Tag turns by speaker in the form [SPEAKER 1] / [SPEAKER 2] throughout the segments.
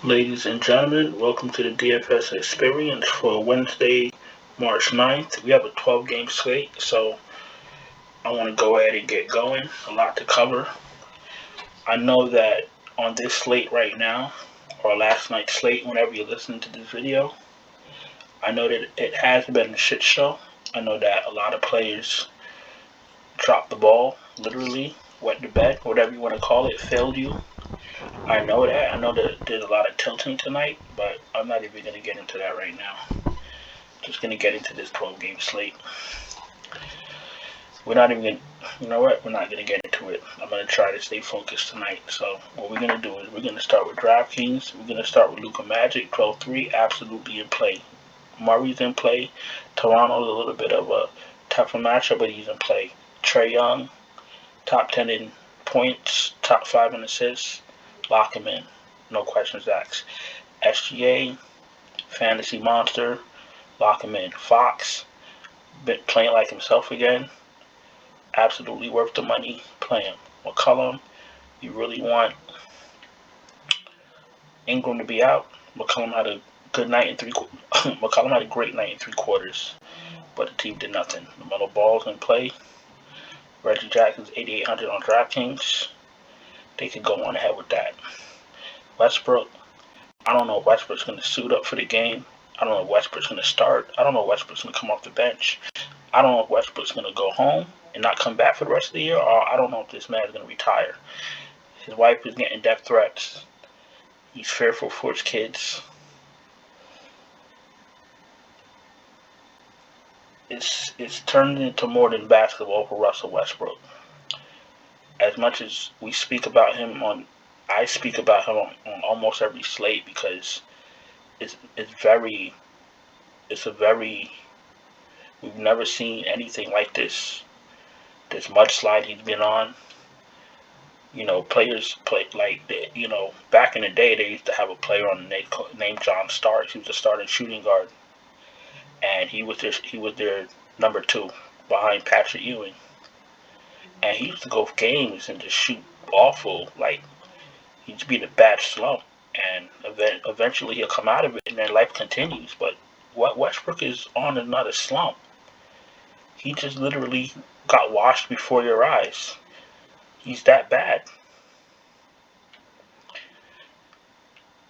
[SPEAKER 1] Ladies and gentlemen, welcome to the DFS experience for Wednesday, March 9th. We have a 12-game slate, so I want to go ahead and get going. A lot to cover. I know that on this slate right now, or last night's slate, whenever you're listening to this video, I know that it has been a shit show. I know that a lot of players dropped the ball, literally, wet the bed, whatever you want to call it, failed you. I know that. I know that there's a lot of tilting tonight, but I'm not even going to get into that right now. Just going to get into this 12-game slate. We're not even going to, you know what? We're not going to get into it. I'm going to try to stay focused tonight. So what we're going to do is we're going to start with DraftKings. We're going to start with Luka Magic, 12-3, absolutely in play. Murray's in play. Toronto's a little bit of a tougher matchup, but he's in play. Trae Young, top 10 in points, top 5 in assists. Lock him in. No questions asked. SGA, Fantasy Monster, lock him in. Fox, been playing like himself again. Absolutely worth the money. Play him. McCollum, you really want Ingram to be out. McCollum had a good night in McCollum had a great night in 3/4, but the team did nothing. LaMelo Ball's in play. Reggie Jackson's 8,800 on DraftKings. They could go on ahead with that. Westbrook, I don't know if Westbrook's going to suit up for the game. I don't know if Westbrook's going to start. I don't know if Westbrook's going to come off the bench. I don't know if Westbrook's going to go home and not come back for the rest of the year, or I don't know if this man's going to retire. His wife is getting death threats. He's fearful for his kids. It's turned into more than basketball for Russell Westbrook. As much as we speak about him I speak about him on almost every slate because it's a very we've never seen anything like this mudslide he's been on. You know, players play like back in the day they used to have a player on the named John Starks. He was a starting shooting guard, and he was their number 2 behind Patrick Ewing. And he used to go games and just shoot awful. Like, he'd be in a bad slump, and eventually he'll come out of it, and then life continues. But what Westbrook is on is not a slump. He just literally got washed before your eyes. He's that bad.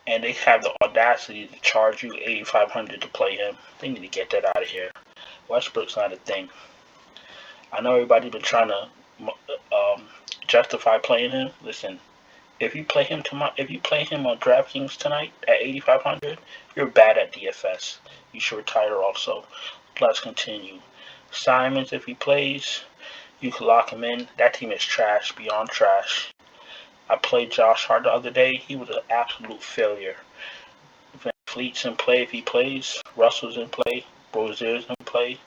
[SPEAKER 1] And they have the audacity to charge you $8,500 to play him. They need to get that out of here. Westbrook's not a thing. I know everybody's been trying to justify playing him. Listen, if you play him on DraftKings tonight at $8,500, you're bad at DFS. You should retire also. Let's continue. Simons, if he plays, you can lock him in. That team is trash, beyond trash. I played Josh Hart the other day. He was an absolute failure. Van Fleet's in play if he plays. Russell's in play. Rozier's in play.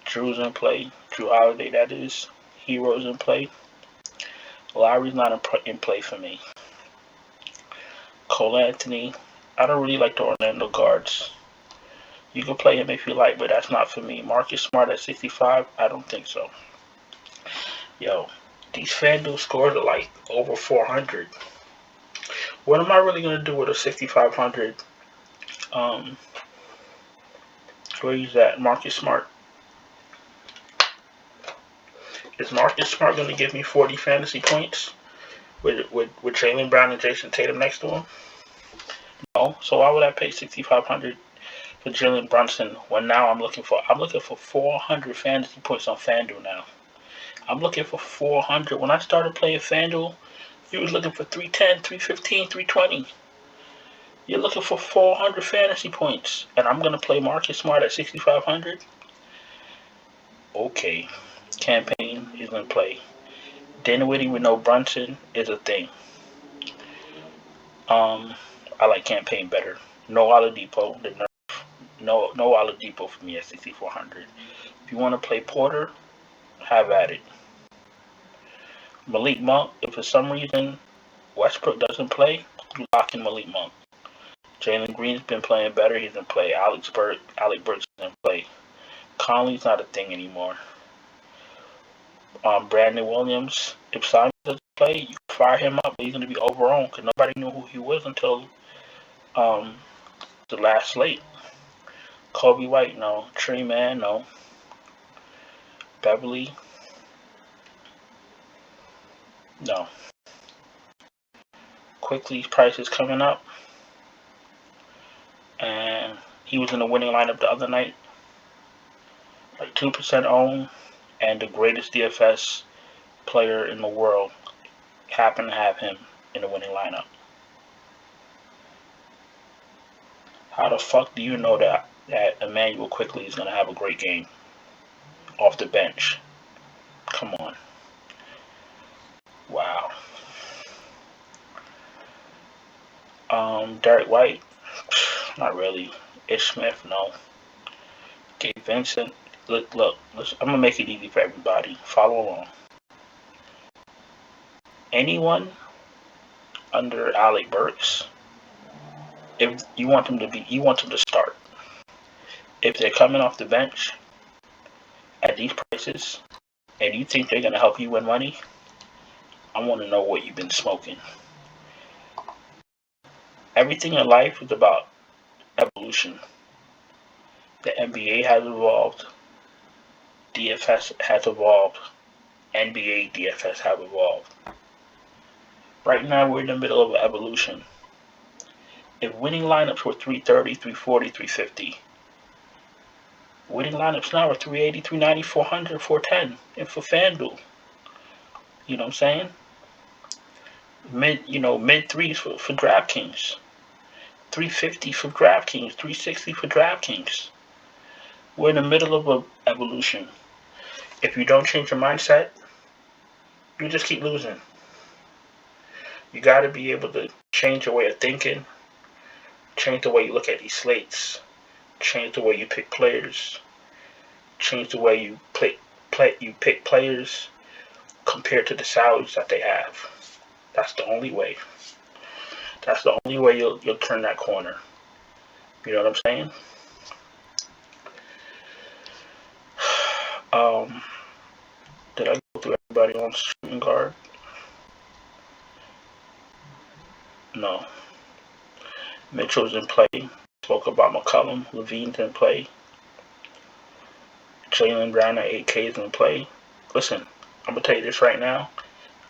[SPEAKER 1] Drew's in play. Drew Holiday, that is. Hero's in play. Lowry's not in play for me. Cole Anthony, I don't really like the Orlando guards. You can play him if you like, but that's not for me. Marcus Smart at 65, I don't think so. Yo, these FanDuel scores are like over 400. What am I really going to do with a 6,500? Where he's at? Marcus Smart. Is Marcus Smart going to give me 40 fantasy points with Jaylen Brown and Jason Tatum next to him? No. So why would I pay 6,500 for Jalen Brunson when now I'm looking for 400 fantasy points on FanDuel now? I'm looking for 400. When I started playing FanDuel, you was looking for 310, 315, 320. You're looking for 400 fantasy points, and I'm going to play Marcus Smart at 6,500? Okay. Campaign is in play. Dinwiddie with no Brunson is a thing. I like campaign better. No Oladipo. No Oladipo for me at 6,400. If you want to play Porter, have at it. Malik Monk, if for some reason Westbrook doesn't play, you lock in Malik Monk. Jalen Green's been playing better. He's in play. Alec Burks is in play. Conley's not a thing anymore. Brandon Williams, if Simon doesn't play, you fire him up, but he's going to be overowned because nobody knew who he was until Um, the last slate. Kobe White, no. Tree Man, no. Beverly, no. Quickly's price is coming up. And he was in the winning lineup the other night. Like 2% owned. And the greatest DFS player in the world happened to have him in the winning lineup. How the fuck do you know that Emmanuel Quickly is going to have a great game off the bench? Come on. Wow. Derek White, not really. Ish Smith, no. Gabe Vincent, look, I'm going to make it easy for everybody. Follow along. Anyone under Alec Burks, if you want them to start. If they're coming off the bench at these prices, and you think they're going to help you win money, I want to know what you've been smoking. Everything in life is about evolution. The NBA has evolved. DFS has evolved. NBA DFS have evolved. Right now, we're in the middle of evolution. If winning lineups were 330, 340, 350, winning lineups now are 380, 390, 400, 410, and for FanDuel. You know what I'm saying? Mid threes for DraftKings. 350 for DraftKings, 360 for DraftKings. We're in the middle of an evolution. If you don't change your mindset, you just keep losing. You got to be able to change your way of thinking, change the way you look at these slates, change the way you pick players, change the way you pick players compared to the salaries that they have. That's the only way. That's the only way you'll turn that corner. You know what I'm saying? Did I go through everybody on shooting guard? No. Mitchell's in play. Spoke about McCollum. Levine's in play. Jaylen Brown at 8K is in play. Listen, I'm going to tell you this right now.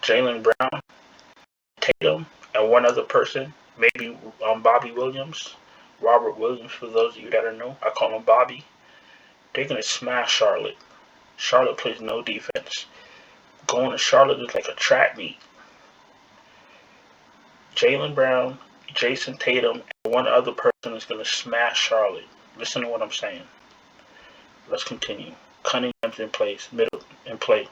[SPEAKER 1] Jaylen Brown, Tatum, and one other person, maybe Bobby Williams, Robert Williams, for those of you that are new. I call him Bobby. They're going to smash Charlotte. Charlotte plays no defense. Going to Charlotte is like a track meet. Jaylen Brown, Jason Tatum, and one other person is going to smash Charlotte. Listen to what I'm saying. Let's continue. Cunningham's in place. Middleton's in play.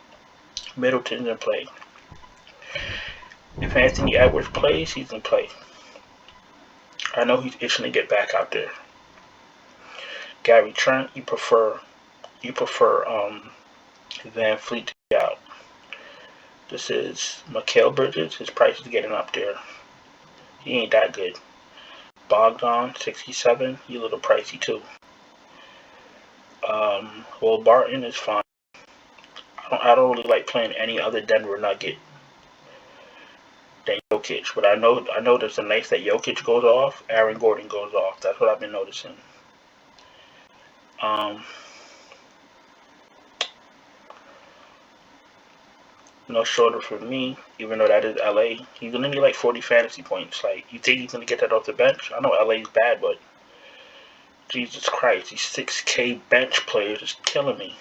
[SPEAKER 1] If Anthony Edwards plays, he's in play. I know he's itching to get back out there. Gary Trent, you prefer Van Fleet to be out. This is Mikal Bridges. His price is getting up there. He ain't that good. Bogdan, 67. He a little pricey too. Will Barton is fine. I don't really like playing any other Denver Nugget than Jokic, but I know there's the nights that Jokic goes off, Aaron Gordon goes off. That's what I've been noticing. No shorter for me, even though that is LA. He's gonna need like 40 fantasy points. Like, you think he's gonna get that off the bench? I know LA's bad, but Jesus Christ, these 6K bench players is killing me.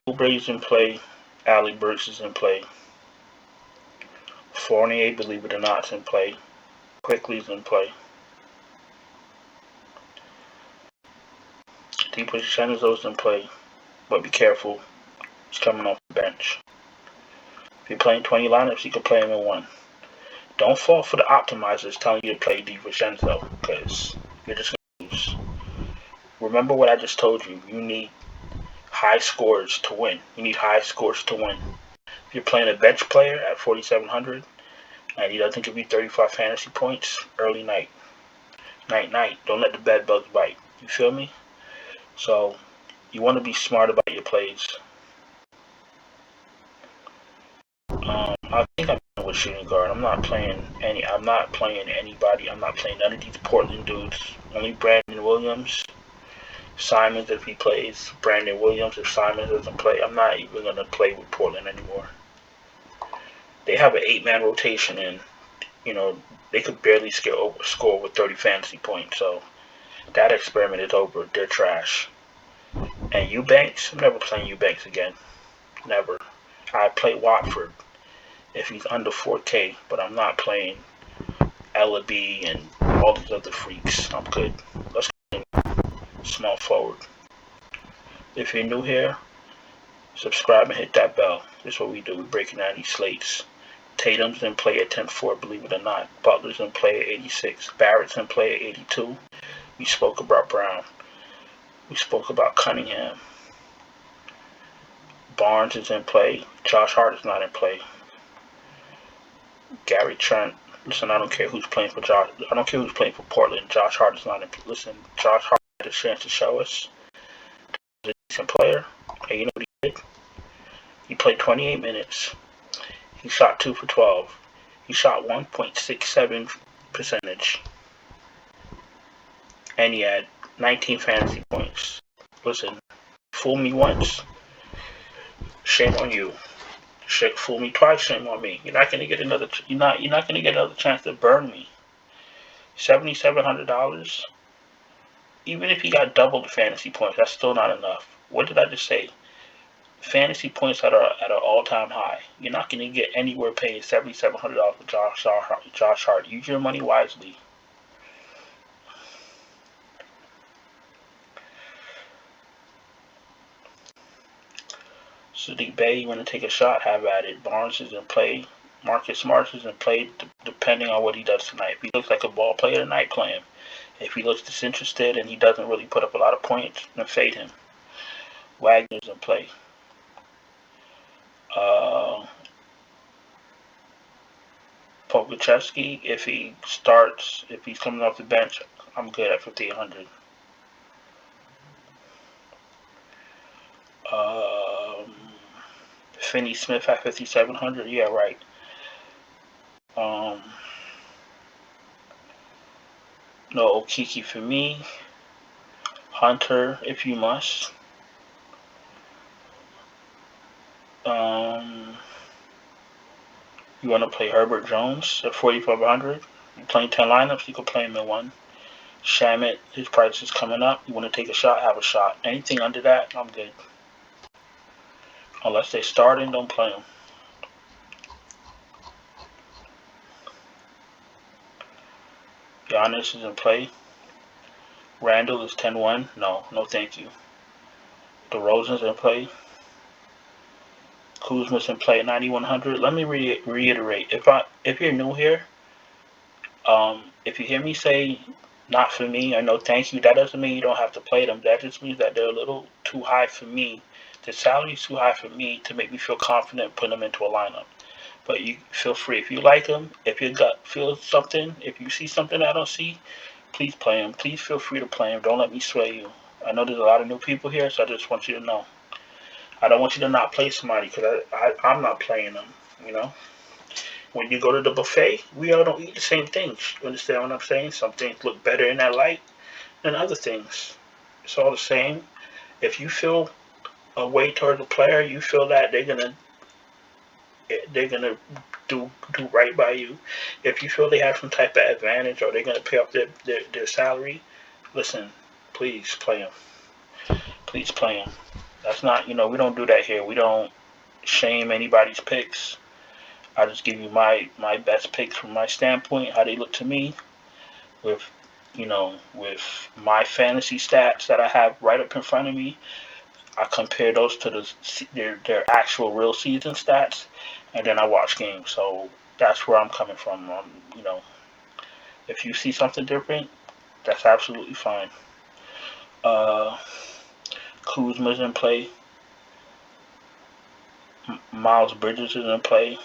[SPEAKER 1] Oubre's in play. Alec Burks is in play. Fournier, believe it or not, is in play. Quickly's in play. DiVincenzo's in play, but be careful. He's coming off the bench. If you're playing 20 lineups, you can play him in one. Don't fall for the optimizers telling you to play DiVincenzo, because you're just going to lose. Remember what I just told you. You need high scores to win. You need high scores to win. If you're playing a bench player at 4,700 and he doesn't give you 35 fantasy points, early night. Night. Don't let the bed bugs bite. You feel me? So you want to be smart about your plays. I think I've been with shooting guard. I'm not playing anybody. I'm not playing none of these Portland dudes. Only Brandon Williams. Simons if he plays. Brandon Williams if Simons doesn't play. I'm not even gonna play with Portland anymore. They have an 8-man rotation, and they could barely score over 30 fantasy points. So that experiment is over. They're trash. And Eubanks, I'm never playing Eubanks again. Never. I play Watford if he's under 4K, but I'm not playing Ellaby and all these other freaks. I'm good. Let's go. Small forward. If you're new here, subscribe and hit that bell. That's what we do. We're breaking down these slates. Tatum's in play at 10-4, believe it or not. Butler's in play at 86. Barrett's in play at 82. We spoke about Brown. We spoke about Cunningham. Barnes is in play. Josh Hart is not in play. Gary Trent. Listen, I don't care who's playing for Josh. I don't care who's playing for Portland. Josh Hart is not in play. Listen, Josh Hart had a chance to show us he's a decent player. And you know what he did? He played 28 minutes. He shot 2 for 12. He shot 1.67 percentage. And he had 19 fantasy points. Listen, fool me once, shame on you. Fool me twice, shame on me. You're not gonna get another. You're not gonna get another chance to burn me. $7,700. Even if he got double the fantasy points, that's still not enough. What did I just say? Fantasy points that are at an all-time high. You're not gonna get anywhere paying $7,700 for Josh Hart. Use your money wisely. Sadiq Bey, you want to take a shot? Have at it. Barnes is in play. Marcus Smart is in play, depending on what he does tonight. If he looks like a ball player tonight, play him. If he looks disinterested and he doesn't really put up a lot of points, then fade him. Wagner's in play. Pokuševski, if he's coming off the bench, I'm good at 5,800. Finney Smith at 5,700. Yeah, right. No Okiki for me. Hunter, if you must. You want to play Herbert Jones at 4,500? You're playing 10 lineups, you can play him in one. Shamit, his price is coming up. You want to take a shot? Have a shot. Anything under that, I'm good. Unless they're starting, don't play them. Giannis is in play. Randall is 10-1. No thank you. DeRozan's in play. Kuzma's in play at 9,100. Let me reiterate. If you're new here, if you hear me say not for me or no thank you, that doesn't mean you don't have to play them. That just means that they're a little too high for me. The salary is too high for me to make me feel confident putting them into a lineup. But you feel free. If you like them, if your gut feels something, if you see something I don't see, please play them. Please feel free to play them. Don't let me sway you. I know there's a lot of new people here, so I just want you to know. I don't want you to not play somebody because I'm not playing them, When you go to the buffet, we all don't eat the same things. You understand what I'm saying? Some things look better in that light than other things. It's all the same. If you feel a way towards a player, you feel that they're gonna do right by you. If you feel they have some type of advantage or they're gonna pay off their salary, listen, please play them. Please play them. That's not, we don't do that here. We don't shame anybody's picks. I just give you my best picks from my standpoint, how they look to me, with my fantasy stats that I have right up in front of me. I compare those to their actual real season stats, and then I watch games. So that's where I'm coming from. If you see something different, that's absolutely fine. Kuzma's in play. Miles Bridges is in play.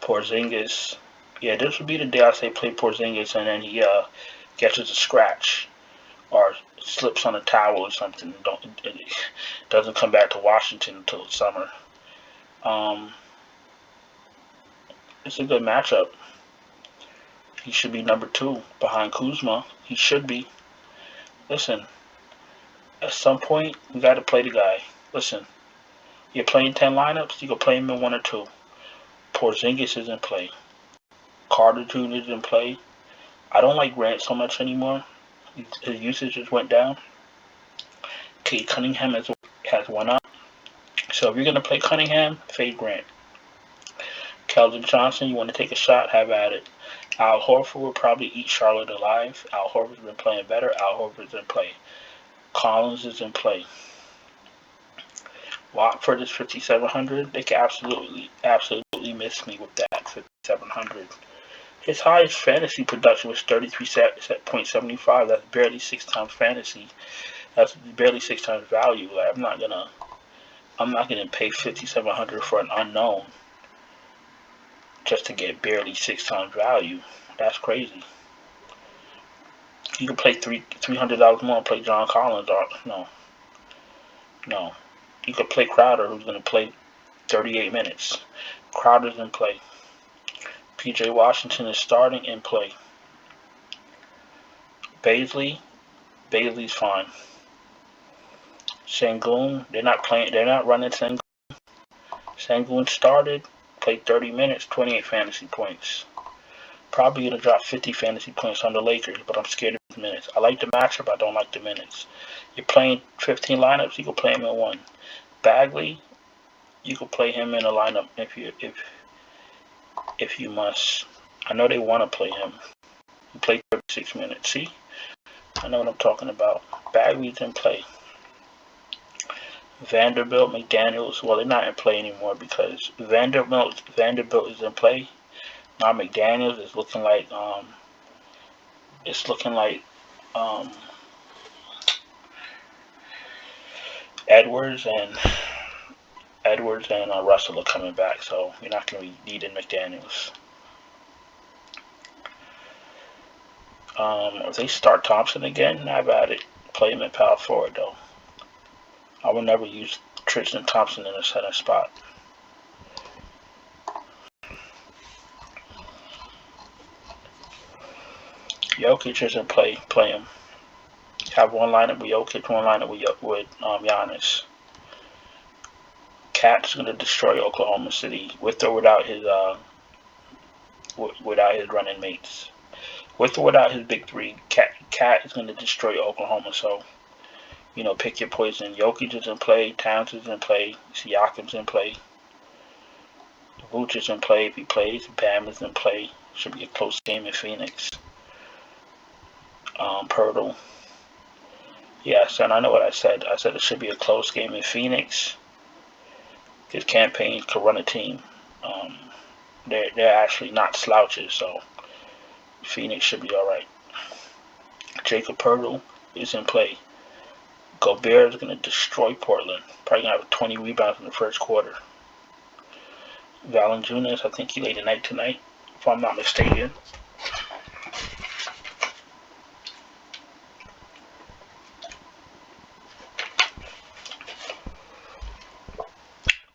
[SPEAKER 1] Porzingis. Yeah, this would be the day I say play Porzingis, and then he catches a scratch or slips on a towel or something. It doesn't come back to Washington until summer. It's a good matchup. He should be number 2 behind Kuzma. He should be. Listen, at some point, we got to play the guy. Listen, you're playing 10 lineups, you can play him in 1 or 2. Porzingis is in play. Carter Jr. is in play. I don't like Grant so much anymore. His usage just went down. Kate Cunningham has went up. So if you're going to play Cunningham, fade Grant. Keldon Johnson, you want to take a shot, have at it. Al Horford will probably eat Charlotte alive. Al Horford's been playing better. Al Horford's in play. Collins is in play. Watford is 5,700. They can absolutely miss me with that 5,700. His highest fantasy production was 33.75. That's barely 6 times fantasy. That's barely 6 times value. Like, I'm not gonna pay 5,700 for an unknown just to get barely 6 times value. That's crazy. You can play $300 more and play John Collins. Or no. You could play Crowder, who's gonna play 38 minutes. Crowder's in play. PJ Washington is starting in play. Baisley's fine. Sengun, they're not running Sengun. Sengun started, played 30 minutes, 28 fantasy points. Probably gonna drop 50 fantasy points on the Lakers, but I'm scared of his minutes. I like the matchup, I don't like the minutes. You're playing 15 lineups, you can play him in 1. Bagley, you can play him in a lineup if you must. I know they want to play him. He played 36 minutes. See? I know what I'm talking about. Bagley's in play. Vanderbilt, McDaniels, well, they're not in play anymore because Vanderbilt is in play. Now McDaniels is looking like Edwards and Russell are coming back, so you're not going to be needing McDaniels. If they start Thompson again, have at it. Play him at power forward, though. I will never use Tristan Thompson in the center spot. Jokic is in play. Play him. Have one lineup with Jokic, one lineup with Giannis. Cat's gonna destroy Oklahoma City with or without his running mates. With or without his big 3, Cat is gonna destroy Oklahoma. So, pick your poison. Jokic is in play. Towns is in play. Siakam's in play. Vooch is in play if he plays. Bam is in play. Should be a close game in Phoenix. Pirtle. Yes, and I know what I said. I said it should be a close game in Phoenix. His campaign could run a team. They're actually not slouches, so Phoenix should be all right. Jacob Pirtle is in play. Gobert is going to destroy Portland. Probably going to have 20 rebounds in the first quarter. Valanciunas, I think he laid a night tonight, if I'm not mistaken.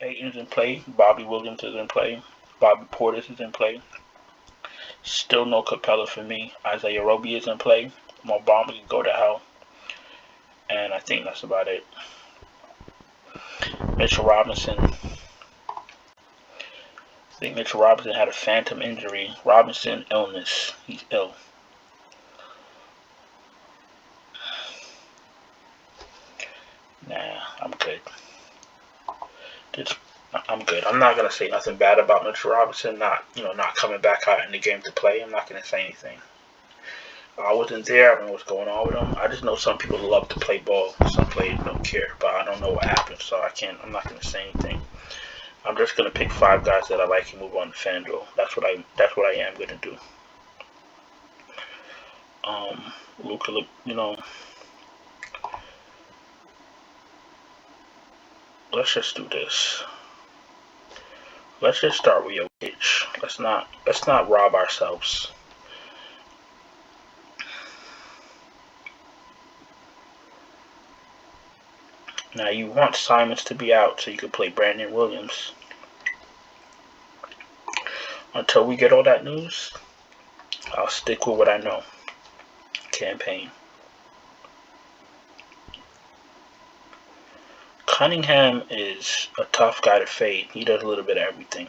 [SPEAKER 1] Ayton's in play. Bobby Williams is in play. Bobby Portis is in play. Still no Capella for me. Isaiah Roby is in play. Mo Bamba can go to hell. And I think that's about it. Mitchell Robinson. I think Mitchell Robinson had a phantom injury. Robinson illness. He's ill. Nah, I'm good. I'm good. I'm not gonna say nothing bad about Mitchell Robinson not coming back out in the game to play. I'm not gonna say anything. I wasn't there. I don't know what's going on with him. I just know some people love to play ball. Some players don't care, but I don't know what happened, so I'm not gonna say anything. I'm just gonna pick 5 guys that I like and move on to FanDuel. That's what I am gonna do. Luka, let's just do this. Let's just start with Jokic. Let's not rob ourselves. Now you want Simons to be out so you can play Brandon Williams. until we get all that news, I'll stick with what I know. Campaign. Cunningham is a tough guy to fade. He does a little bit of everything.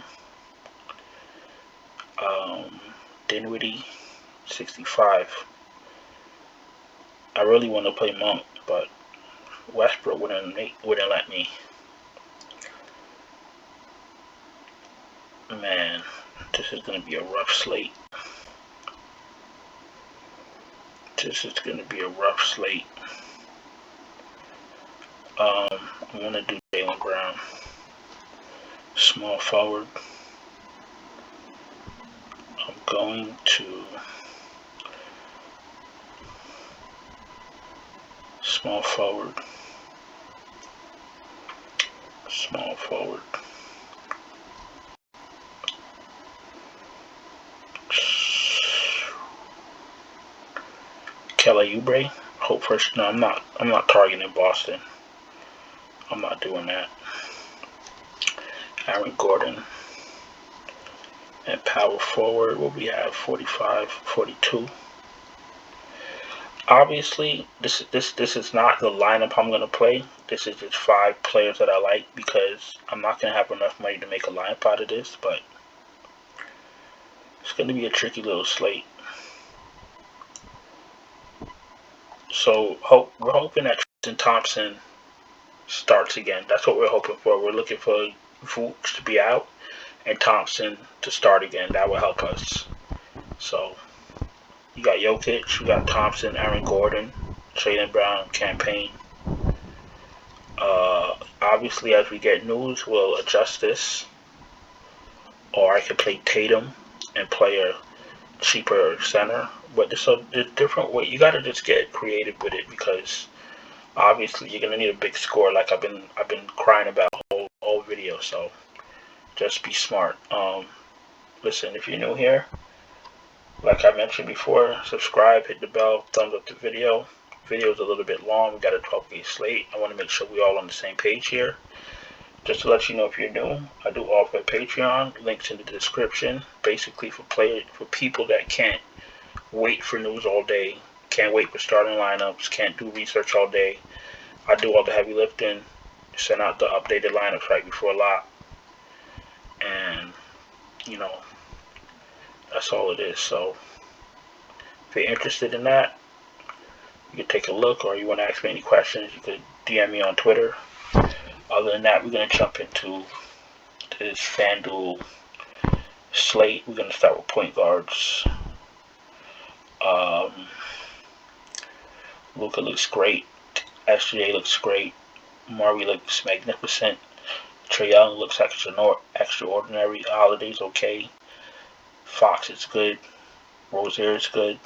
[SPEAKER 1] Dinwiddie, 65. I really want to play Monk, but Westbrook wouldn't let me. Man, this is going to be a rough slate. I want to do Jaylen Brown. Small forward. I'm going to small forward. Kelly Oubre. Hope first. No, I'm not targeting Boston. I'm not doing that. Aaron Gordon. And power forward, what we have, 45, 42. Obviously, this is not the lineup I'm going to play. This is just 5 players that I like because I'm not going to have enough money to make a lineup out of this, but it's going to be a tricky little slate. So we're hoping that Tristan Thompson starts again. That's what we're hoping for. We're looking for Vooch to be out and Thompson to start again. That will help us. So you got Jokic, you got Thompson, Aaron Gordon, Jaylen Brown, campaign. Obviously, as we get news, we'll adjust this. Or I could play Tatum and play a cheaper center. But there's a different way. You gotta just get creative with it because obviously you're gonna need a big score, like I've been crying about whole video. So just be smart. Listen, if you're new here, like I mentioned before, subscribe, hit the bell, thumbs up the video. Video's a little bit long. We got a 12-game slate. I want to make sure we're all on the same page here. Just to let you know, if you're new, I do offer Patreon. Links in the description. Basically for people that can't wait for news all day, can't wait for starting lineups, can't do research all day. I do all the heavy lifting, send out the updated lineups right before lock, and you know, that's all it is. So if you're interested in that, you can take a look, or you want to ask me any questions, you could DM me on Twitter. Other than that, we're going to jump into this FanDuel slate. We're going to start with point guards. Luka looks great. SGA looks great. Murray looks magnificent. Trae Young looks extraordinary. Holiday's okay. Fox is good. Rozier is good.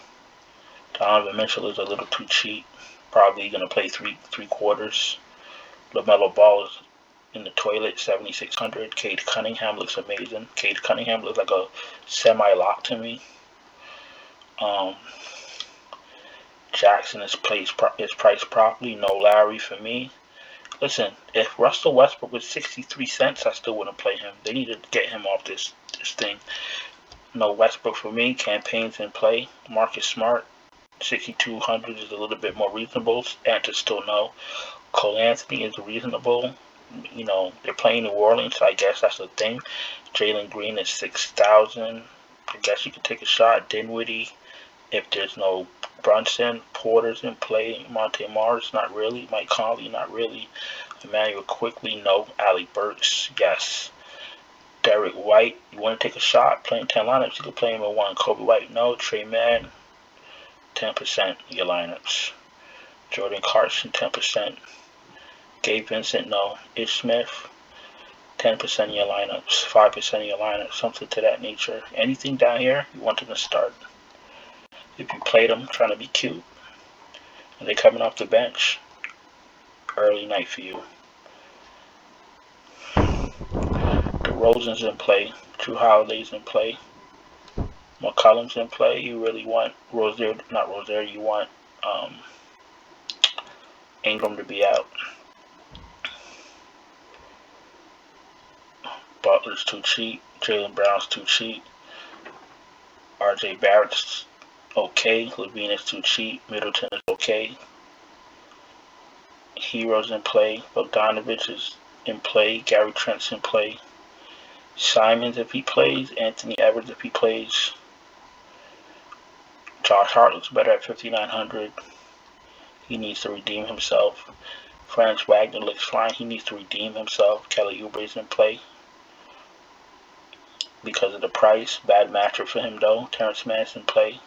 [SPEAKER 1] Donovan Mitchell is a little too cheap. Probably going to play three quarters. LaMelo Ball is in the toilet, 7,600. Cade Cunningham looks amazing. Cade Cunningham looks like a semi-lock to me. Jackson is priced properly. No Lowry for me. Listen, if Russell Westbrook was 63 cents, I still wouldn't play him. They need to get him off this thing. No Westbrook for me. Campaign's in play. Marcus Smart, 6,200 is a little bit more reasonable. Answer still no. Cole Anthony is reasonable. You know, they're playing New Orleans, so I guess that's the thing. Jalen Green is 6,000. I guess you could take a shot. Dinwiddie, if there's no Brunson. Porter's in play. Monte Morris, not really. Mike Conley, not really. Emmanuel Quickly, no. Alec Burks, yes. Derek White, you want to take a shot? Playing 10 lineups, you could play him at 1. Kobe White, no. Trey Mann, 10% of your lineups. Jordan Clarkson, 10%. Gabe Vincent, no. Ish Smith, 10% of your lineups. 5% of your lineups, something to that nature. Anything down here, you want them to start. If you played them trying to be cute, and they're coming off the bench, early night for you. DeRozan's in play. Drew Holiday's in play. McCollum's in play. You really want you want Ingram to be out. Butler's too cheap. Jaylen Brown's too cheap. RJ Barrett's okay. Levine is too cheap. Middleton is okay. Hero's in play. Bogdanovich is in play. Gary Trent's in play. Simons if he plays. Anthony Edwards if he plays. Josh Hart looks better at 5,900. He needs to redeem himself. Franz Wagner looks fine. He needs to redeem himself. Kelly Oubre is in play because of the price. Bad matchup for him though. Terrence Mann's in play.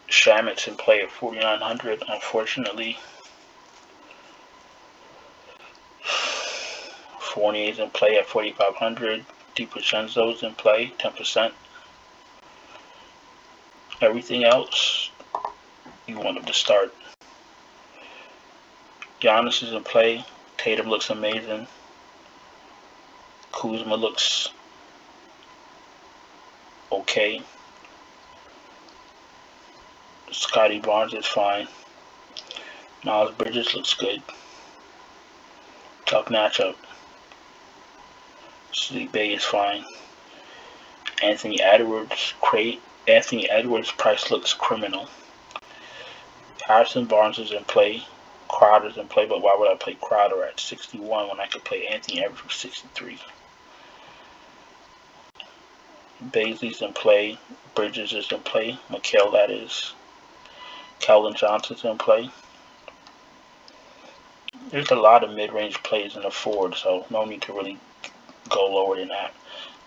[SPEAKER 1] Shamit's in play at 4,900. Unfortunately, Fournier's in play at 4,500. DiVincenzo's in play, 10%. Everything else, you want him to start. Giannis is in play. Tatum looks amazing. Kuzma looks okay. Scotty Barnes is fine. Miles Bridges looks good. Tough matchup. Sadiq Bey is fine. Anthony Edwards price looks criminal. Harrison Barnes is in play. Crowder's in play, but why would I play Crowder at 61 when I could play Anthony Edwards for 63? Bazley's in play. Bridges is in play. Mikal, that is. Keldon Johnson's in play. There's a lot of mid-range plays in the Ford, so no need to really go lower than that.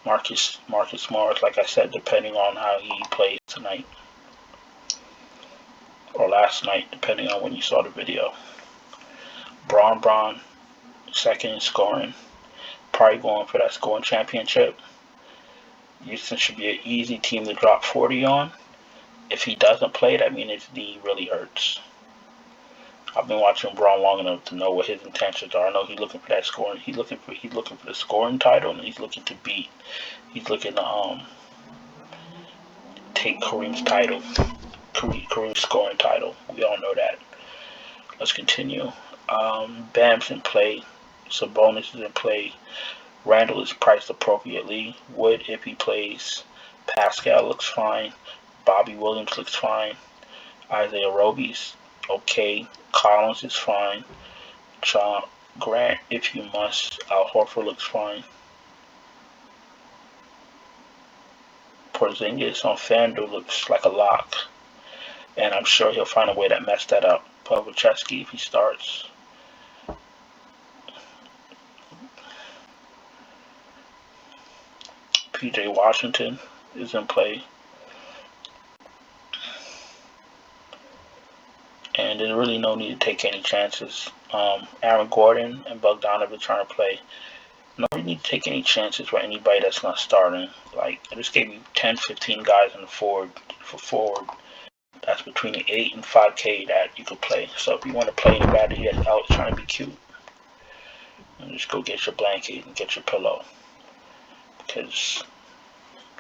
[SPEAKER 1] Marcus Morris, like I said, depending on how he plays tonight or last night, depending on when you saw the video. Braun, second in scoring, probably going for that scoring championship. Houston should be an easy team to drop 40 on. If he doesn't play, that means his knee really hurts. I've been watching Braun long enough to know what his intentions are. I know he's looking for that scoring. He's looking for the scoring title, and he's looking to take Kareem's title, Kareem's scoring title. We all know that. Let's continue. Bam's in play. Sabonis is in play. Randall is priced appropriately. Wood, if he plays. Pascal looks fine. Bobby Williams looks fine. Isaiah Roby's okay. Collins is fine. John Grant, if you must. Al Horford looks fine. Porzingis on FanDuel looks like a lock, and I'm sure he'll find a way to mess that up. Pavlichevsky, if he starts. PJ Washington is in play. And there's really no need to take any chances. Aaron Gordon and Bogdanovich trying to play. No need to take any chances for anybody that's not starting. Like, I just gave you 10, 15 guys in the forward. That's between the 8 and 5K that you could play. So if you want to play anybody that's out trying to be cute, just go get your blanket and get your pillow. Because,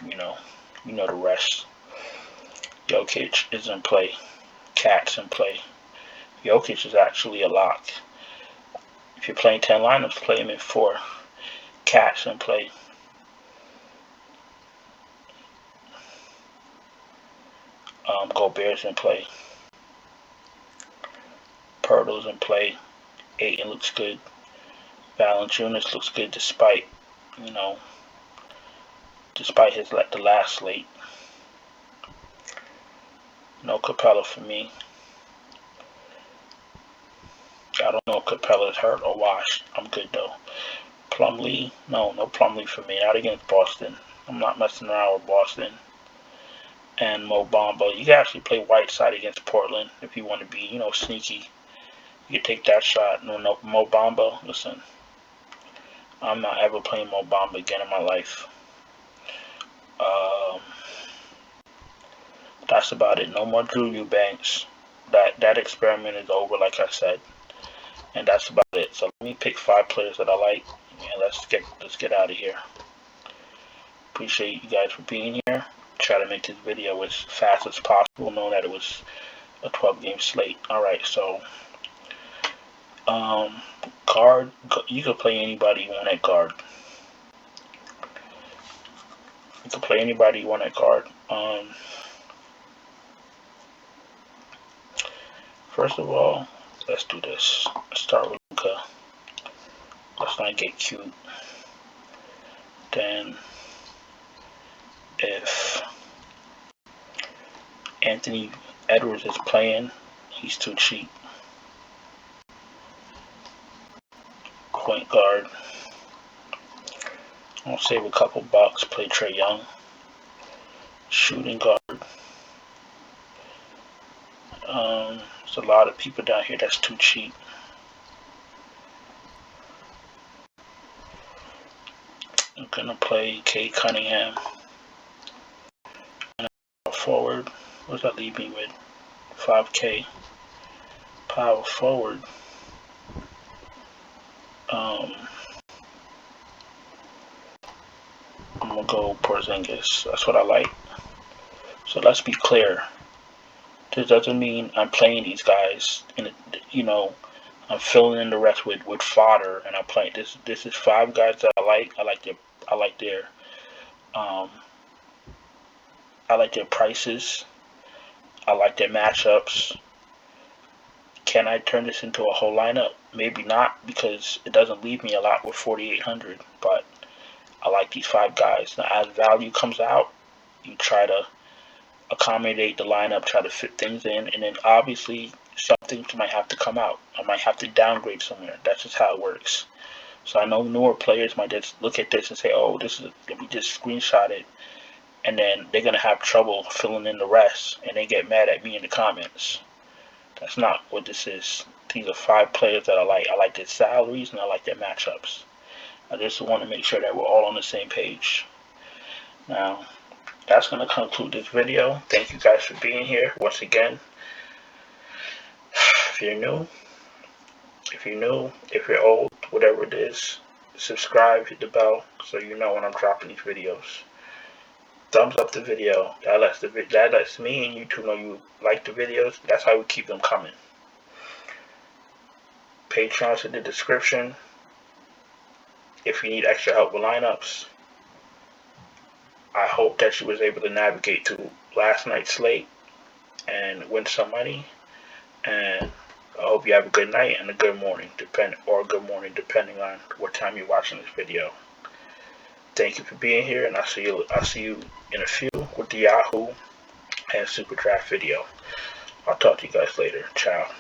[SPEAKER 1] you know the rest. Jokic is in play. Cat's in play. Jokic is actually a lock. If you're playing 10 lineups, play him in 4. Cat's in play. Gobert's in play. Pirtle's in play. Ayton looks good. Valanciunas looks good despite the last slate. No Capella for me. I don't know if Capella's hurt or washed. I'm good though. Plumlee, no Plumlee for me. Not against Boston. I'm not messing around with Boston. And Mo Bamba. You can actually play Whiteside against Portland if you want to be, sneaky. You can take that shot. No, Mo Bamba. Listen, I'm not ever playing Mo Bamba again in my life. That's about it. No more Drew Eubanks. That experiment is over, like I said. And that's about it. So let me pick 5 players that I like, and let's get out of here. Appreciate you guys for being here. Try to make this video as fast as possible, knowing that it was a 12-game slate. Alright, so guard, you can play anybody you want at guard. You can play anybody you want at guard. First of all, let's do this. Let's start with Luka. Let's not get cute. Then, if Anthony Edwards is playing, he's too cheap. Point guard. I'll save a couple bucks. Play Trae Young. Shooting guard. There's a lot of people down here that's too cheap. I'm gonna play Cade Cunningham. Forward. What does that leave me with? 5K. Power forward. I'm gonna go Porzingis. That's what I like. So let's be clear. This doesn't mean I'm playing these guys and I'm filling in the rest with fodder, and I'm playing this is 5 guys that I like. I like their prices. I like their matchups. Can I turn this into a whole lineup? Maybe not, because it doesn't leave me a lot with 4,800, but I like these 5 guys. Now, as value comes out, you try to accommodate the lineup, try to fit things in, and then obviously something might have to come out. I might have to downgrade somewhere. That's just how it works. So I know newer players might just look at this and say, oh, let me just screenshot it, and then they're going to have trouble filling in the rest, and they get mad at me in the comments. That's not what this is. These are 5 players that I like. I like their salaries, and I like their matchups. I just want to make sure that we're all on the same page. Now, that's going to conclude this video. Thank you guys for being here once again. If you're new, if you're old, whatever it is, subscribe, hit the bell so you know when I'm dropping these videos. Thumbs up the video. That lets me and YouTube know you like the videos. That's how we keep them coming. Patreon's in the description. If you need extra help with lineups, I hope that you was able to navigate through last night's slate and win some money. And I hope you have a good night and a good morning, depending on what time you're watching this video. Thank you for being here, and I'll see you in a few with the Yahoo and Super Draft video. I'll talk to you guys later. Ciao.